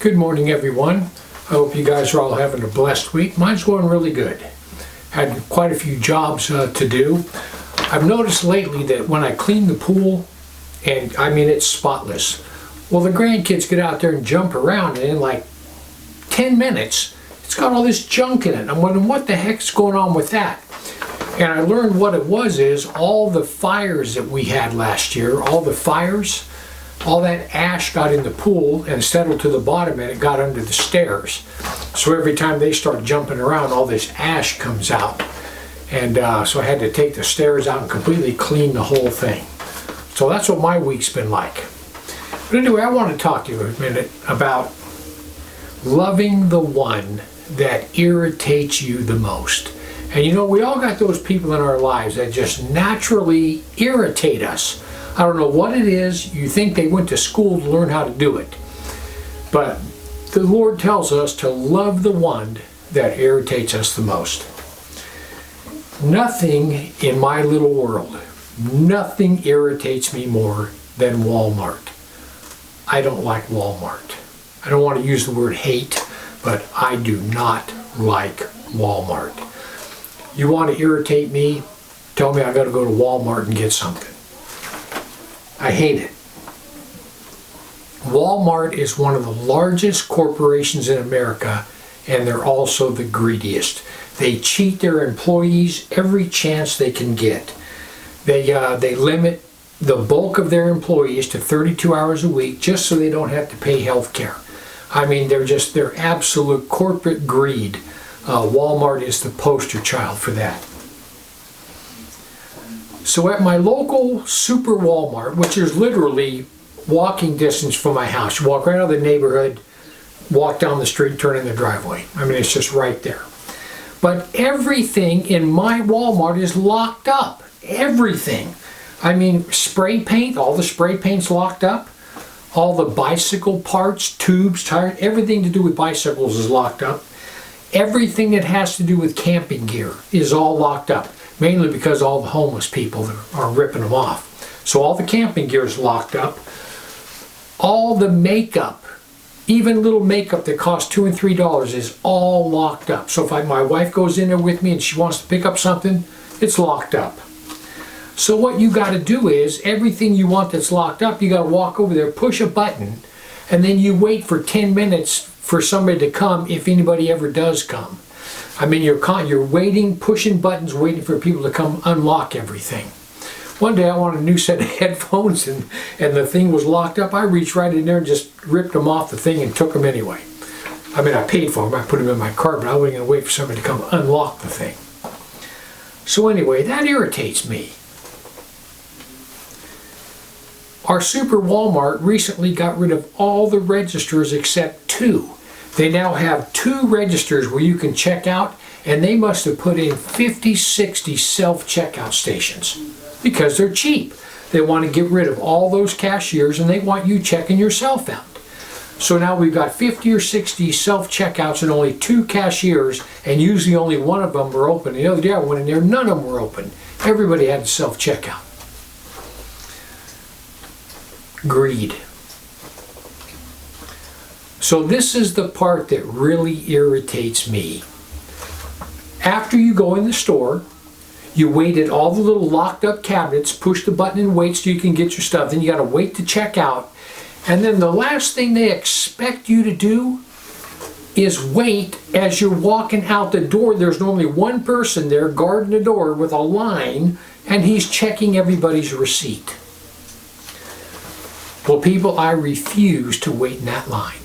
Good morning, everyone. I hope you guys are all having a blessed week. Mine's going really good. Had quite a few jobs to do. I've noticed lately that when I clean the pool, and I mean it's spotless, well, the grandkids get out there and jump around, and in like 10 minutes, it's got all this junk in it. I'm wondering what the heck's going on with that. And I learned what it was is all the fires that we had last year, all that ash got in the pool and settled to the bottom, and it got under the stairs. So every time they start jumping around, all this ash comes out. And so I had to take the stairs out and completely clean the whole thing. So that's what my week's been like. But anyway, I want to talk to you a minute about loving the one that irritates you the most. And you know, we all got those people in our lives that just naturally irritate us. I don't know what it is. You think they went to school to learn how to do it. But the Lord tells us to love the one that irritates us the most. Nothing in my little world, nothing irritates me more than Walmart. I don't like Walmart. I don't want to use the word hate, but I do not like Walmart. You want to irritate me? Tell me I got to go to Walmart and get something. I hate it. Walmart is one of the largest corporations in America, and they're also the greediest. They cheat their employees every chance they can get. They limit the bulk of their employees to 32 hours a week just so they don't have to pay health care. I mean, they're absolute corporate greed. Walmart is the poster child for that. So at my local Suprt Walmart, which is literally walking distance from my house, you walk right out of the neighborhood, walk down the street, turn in the driveway. I mean, it's just right there. But everything in my Walmart is locked up. Everything. I mean, spray paint, all the spray paint's locked up. All the bicycle parts, tubes, tires, everything to do with bicycles is locked up. Everything that has to do with camping gear is all locked up. Mainly because all the homeless people are ripping them off. So all the camping gear is locked up. All the makeup, even little makeup that costs $2 and $3 is all locked up. So if my wife goes in there with me and she wants to pick up something, it's locked up. So what you got to do is, everything you want that's locked up, you got to walk over there, push a button, and then you wait for 10 minutes for somebody to come if anybody ever does come. I mean, you're waiting, pushing buttons, waiting for people to come unlock everything. One day I wanted a new set of headphones and the thing was locked up. I reached right in there and just ripped them off the thing and took them anyway. I mean, I paid for them. I put them in my cart, but I wasn't going to wait for somebody to come unlock the thing. So anyway, that irritates me. Our Suprt Walmart recently got rid of all the registers except 2. They now have 2 registers where you can check out, and they must have put in 50, 60 self-checkout stations because they're cheap. They want to get rid of all those cashiers, and they want you checking yourself out. So now we've got 50 or 60 self-checkouts and only 2 cashiers, and usually only one of them are open. The other day I went in there, none of them were open. Everybody had self-checkout. Greed. So this is the part that really irritates me. After you go in the store, you wait at all the little locked up cabinets, push the button and wait so you can get your stuff. Then you got to wait to check out. And then the last thing they expect you to do is wait as you're walking out the door. There's normally one person there guarding the door with a line, and he's checking everybody's receipt. Well, people, I refuse to wait in that line.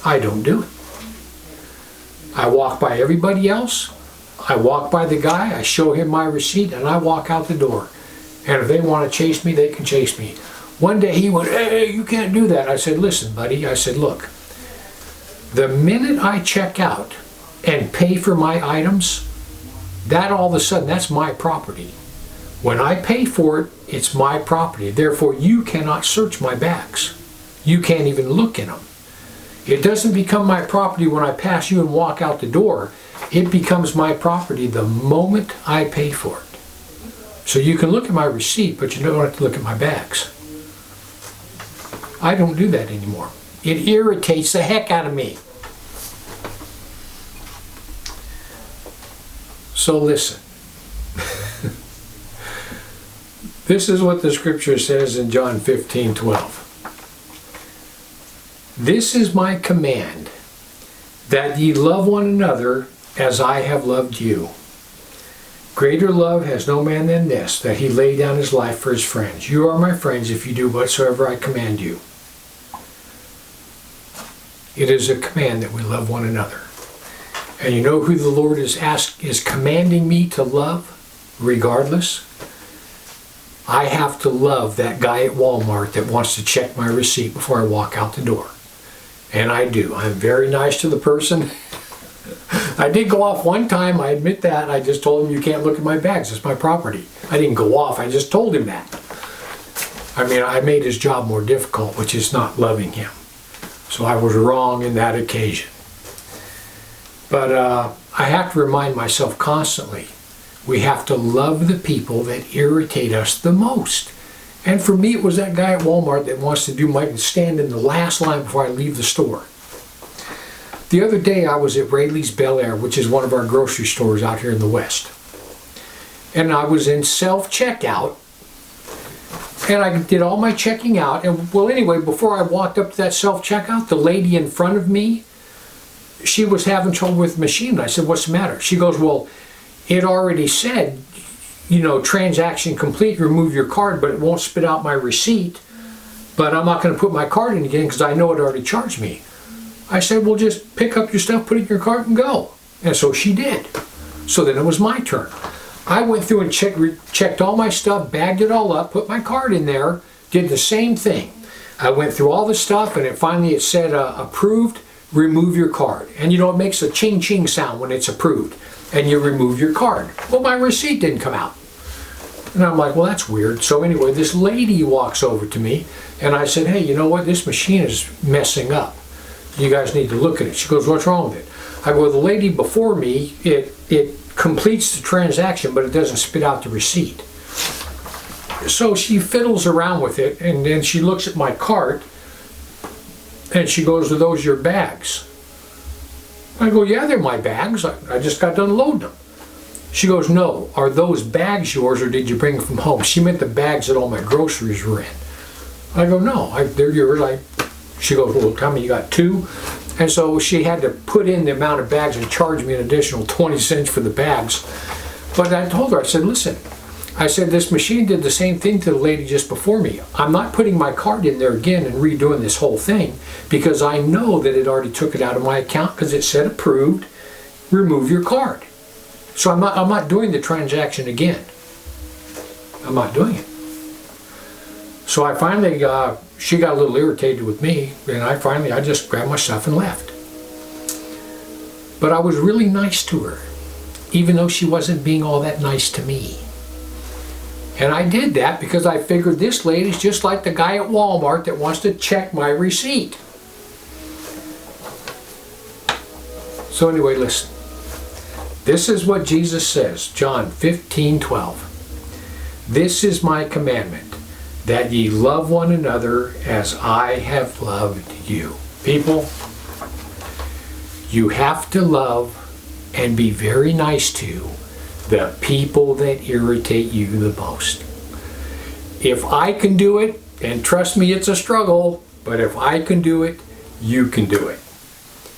I don't do it. I walk by everybody else. I walk by the guy, I show him my receipt, and I walk out the door. And if they want to chase me, they can chase me. One day he went, "Hey, you can't do that." I said, "Listen, buddy," I said, "Look, the minute I check out and pay for my items, that all of a sudden, that's my property. When I pay for it, it's my property. Therefore, you cannot search my bags. You can't even look in them. It doesn't become my property when I pass you and walk out the door. It becomes my property the moment I pay for it. So you can look at my receipt, but you don't have to look at my bags." I don't do that anymore. It irritates the heck out of me. So listen. This is what the scripture says in John 15:12. This is my command, that ye love one another as I have loved you. Greater love has no man than this, that he lay down his life for his friends. You are my friends if you do whatsoever I command you. It is a command that we love one another. And you know who the Lord is commanding me to love, regardless? I have to love that guy at Walmart that wants to check my receipt before I walk out the door. And I do. I'm very nice to the person. I did go off one time, I admit that. I just told him, you can't look at my bags, it's my property. I didn't go off, I just told him that. I mean, I made his job more difficult, which is not loving him. So I was wrong in that occasion. But I have to remind myself constantly, we have to love the people that irritate us the most. And for me, it was that guy at Walmart that wants to stand in the last line before I leave the store. The other day I was at Rayleigh's Bel Air, which is one of our grocery stores out here in the West. And I was in self-checkout, and I did all my checking out. And well, anyway, before I walked up to that self-checkout, the lady in front of me, she was having trouble with the machine. And I said, what's the matter? She goes, well, it already said, you know, transaction complete, remove your card, but it won't spit out my receipt. But I'm not going to put my card in again because I know it already charged me. I said, well, just pick up your stuff, put it in your cart and go. And so she did. So then it was my turn. I went through and checked all my stuff, bagged it all up, put my card in there, did the same thing. I went through all the stuff, and it said approved, remove your card. And you know, it makes a ching ching sound when it's approved. And you remove your card. Well, my receipt didn't come out. And I'm like, well, that's weird. So anyway, this lady walks over to me, and I said, hey, you know what? This machine is messing up. You guys need to look at it. She goes, what's wrong with it? I go, the lady before me, it completes the transaction, but it doesn't spit out the receipt. So she fiddles around with it, and then she looks at my cart, and she goes, are those your bags? I go, yeah, they're my bags. I just got done loading them. She goes, no, are those bags yours, or did you bring them from home? She meant the bags that all my groceries were in. I go, no, they're yours. She goes, well, tell me you got two. And so she had to put in the amount of bags and charge me an additional 20 cents for the bags. But I told her, I said, listen, I said, this machine did the same thing to the lady just before me. I'm not putting my card in there again and redoing this whole thing because I know that it already took it out of my account because it said approved, remove your card. So I'm not doing the transaction again. I'm not doing it. So I finally, she got a little irritated with me, and I just grabbed my stuff and left. But I was really nice to her, even though she wasn't being all that nice to me. And I did that because I figured this lady's just like the guy at Walmart that wants to check my receipt. So anyway, listen. This is what Jesus says, John 15:12. This is my commandment, that ye love one another as I have loved you. People, you have to love and be very nice to the people that irritate you the most. If I can do it, and trust me, it's a struggle, but if I can do it, you can do it.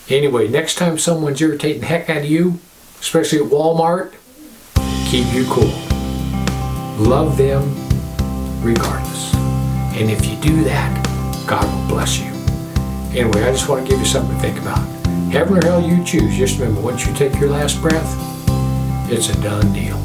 Anyway, next time someone's irritating the heck out of you, especially at Walmart, keep you cool. Love them regardless. And if you do that, God will bless you. Anyway, I just want to give you something to think about. Heaven or hell, you choose. Just remember, once you take your last breath, it's a done deal.